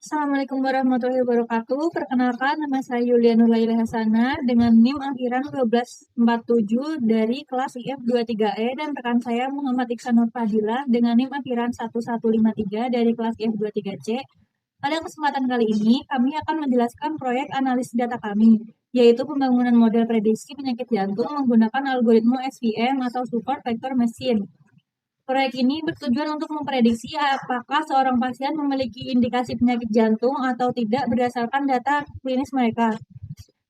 Assalamualaikum warahmatullahi wabarakatuh. Perkenalkan, nama saya Yulia Nurlaila Hasana dengan NIM akhiran 1247 dari kelas IF23E dan rekan saya Muhammad Iksan Nur Fadila dengan NIM akhiran 1153 dari kelas IF23C. Pada kesempatan kali ini, kami akan menjelaskan proyek analisis data kami, yaitu pembangunan model prediksi penyakit jantung menggunakan algoritma SVM atau Support Vector Machine. Proyek ini bertujuan untuk memprediksi apakah seorang pasien memiliki indikasi penyakit jantung atau tidak berdasarkan data klinis mereka.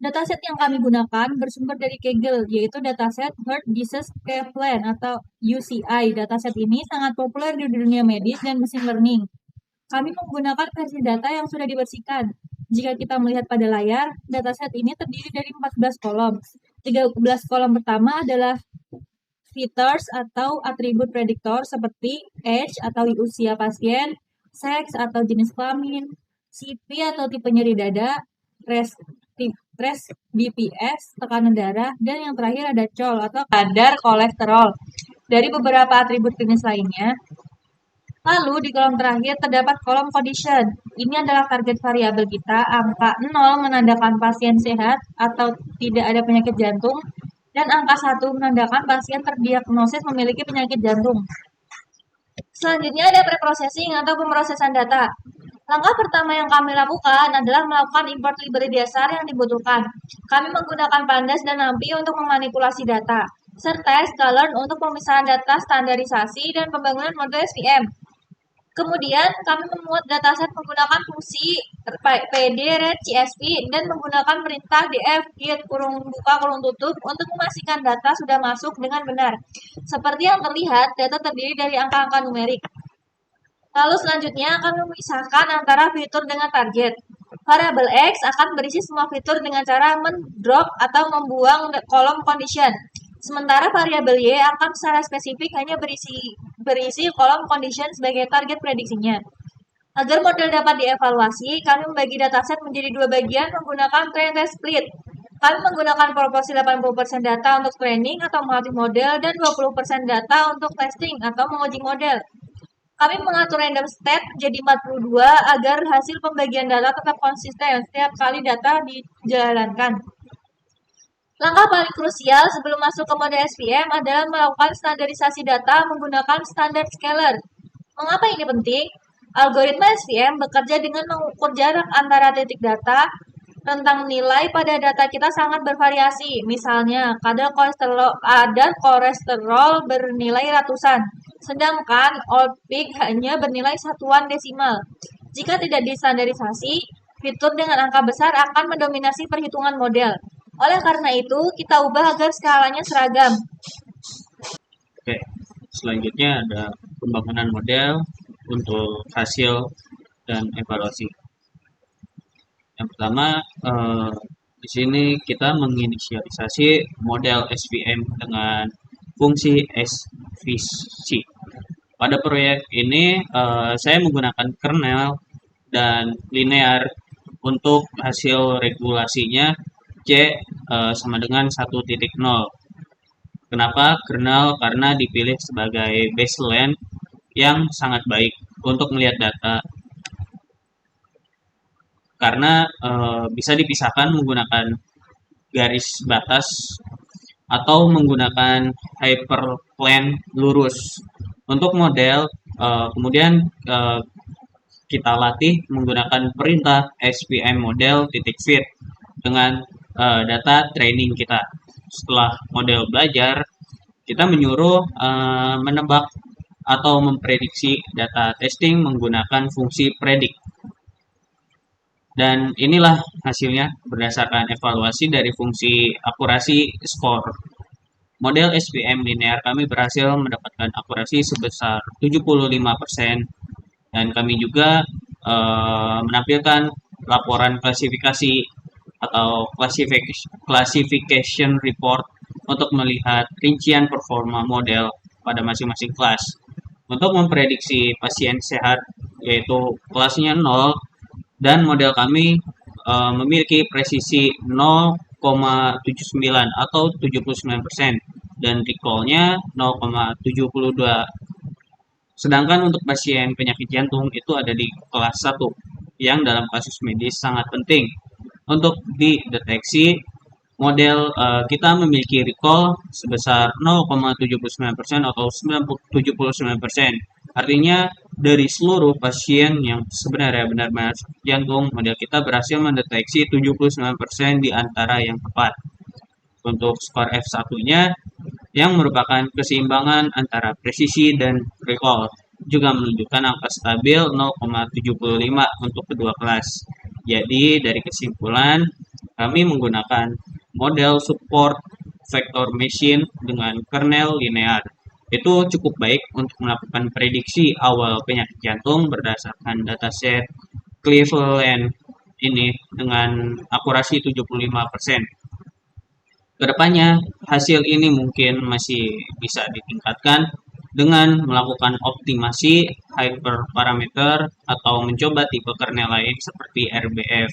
Dataset yang kami gunakan bersumber dari Kaggle, yaitu dataset Heart Disease Care Plan atau UCI. Dataset ini sangat populer di dunia medis dan machine learning. Kami menggunakan versi data yang sudah dibersihkan. Jika kita melihat pada layar, dataset ini terdiri dari 14 kolom. 13 kolom pertama adalah features atau atribut prediktor seperti age atau usia pasien, seks atau jenis kelamin, CP atau tipe nyeri dada, res BPS, tekanan darah, dan yang terakhir ada COL atau kadar kolesterol. Dari beberapa atribut klinis lainnya, lalu di kolom terakhir terdapat kolom condition. Ini adalah target variabel kita. Angka 0 menandakan pasien sehat atau tidak ada penyakit jantung, dan angka 1 menandakan pasien terdiagnosis memiliki penyakit jantung. Selanjutnya ada preprocessing atau pemrosesan data. Langkah pertama yang kami lakukan adalah melakukan import library dasar yang dibutuhkan. Kami menggunakan Pandas dan NumPy untuk memanipulasi data, serta Sklearn untuk pemisahan data standarisasi dan pembangunan model SVM. Kemudian, kami memuat dataset menggunakan fungsi pd read csv dan menggunakan perintah df get kurung buka kurung tutup untuk memastikan data sudah masuk dengan benar. Seperti yang terlihat, data terdiri dari angka-angka numerik. Lalu selanjutnya akan memisahkan antara fitur dengan target. Variabel X akan berisi semua fitur dengan cara mendrop atau membuang kolom condition. Sementara variabel Y akan secara spesifik hanya berisi kolom condition sebagai target prediksinya. Agar model dapat dievaluasi, kami membagi dataset menjadi dua bagian menggunakan train test split. Kami menggunakan proporsi 80% data untuk training atau melatih model dan 20% data untuk testing atau menguji model. Kami mengatur random state jadi 42 agar hasil pembagian data tetap konsisten setiap kali data dijalankan. Langkah paling krusial sebelum masuk ke model SVM adalah melakukan standarisasi data menggunakan standar scaler. Mengapa ini penting? Algoritma SVM bekerja dengan mengukur jarak antara titik data. Rentang nilai pada data kita sangat bervariasi. Misalnya, kadar kolesterol bernilai ratusan, sedangkan old peak hanya bernilai satuan desimal. Jika tidak distandarisasi, fitur dengan angka besar akan mendominasi perhitungan model. Oleh karena itu, kita ubah agar skalanya seragam. Oke, selanjutnya ada pembangunan model untuk hasil dan evaluasi. Yang pertama, di sini kita menginisialisasi model SVM dengan fungsi SVC. Pada proyek ini, saya menggunakan kernel dan linear untuk hasil regulasinya C sama dengan 1.0. Kenapa kernel? Karena dipilih sebagai baseline yang sangat baik untuk melihat data. Karena bisa dipisahkan menggunakan garis batas atau menggunakan hyperplane lurus. Untuk model, kemudian kita latih menggunakan perintah SVM model .fit dengan data training kita. Setelah model belajar, kita menyuruh menebak atau memprediksi data testing menggunakan fungsi predict. Dan inilah hasilnya berdasarkan evaluasi dari fungsi akurasi score. Model SVM linear kami berhasil mendapatkan akurasi sebesar 75%, dan kami juga menampilkan laporan klasifikasi atau classification report untuk melihat rincian performa model pada masing-masing kelas. Untuk memprediksi pasien sehat, yaitu kelasnya 0, dan model kami memiliki presisi 0,79 atau 79%, dan recall-nya 0,72. Sedangkan untuk pasien penyakit jantung itu ada di kelas 1, yang dalam kasus medis sangat penting untuk dideteksi. Model kita memiliki recall sebesar 0,79% atau 79%. Artinya dari seluruh pasien yang sebenarnya benar-benar sakit jantung, model kita berhasil mendeteksi 79% di antara yang tepat. Untuk skor F1-nya yang merupakan keseimbangan antara presisi dan recall juga menunjukkan angka stabil 0,75 untuk kedua kelas. Jadi dari kesimpulan, kami menggunakan model support vector machine dengan kernel linear. Itu cukup baik untuk melakukan prediksi awal penyakit jantung berdasarkan dataset Cleveland ini dengan akurasi 75%. Kedepannya, hasil ini mungkin masih bisa ditingkatkan dengan melakukan optimasi hyperparameter atau mencoba tipe kernel lain seperti RBF.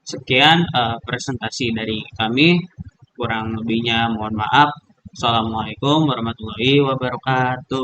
Sekian presentasi dari kami. Kurang lebihnya mohon maaf. Assalamualaikum warahmatullahi wabarakatuh.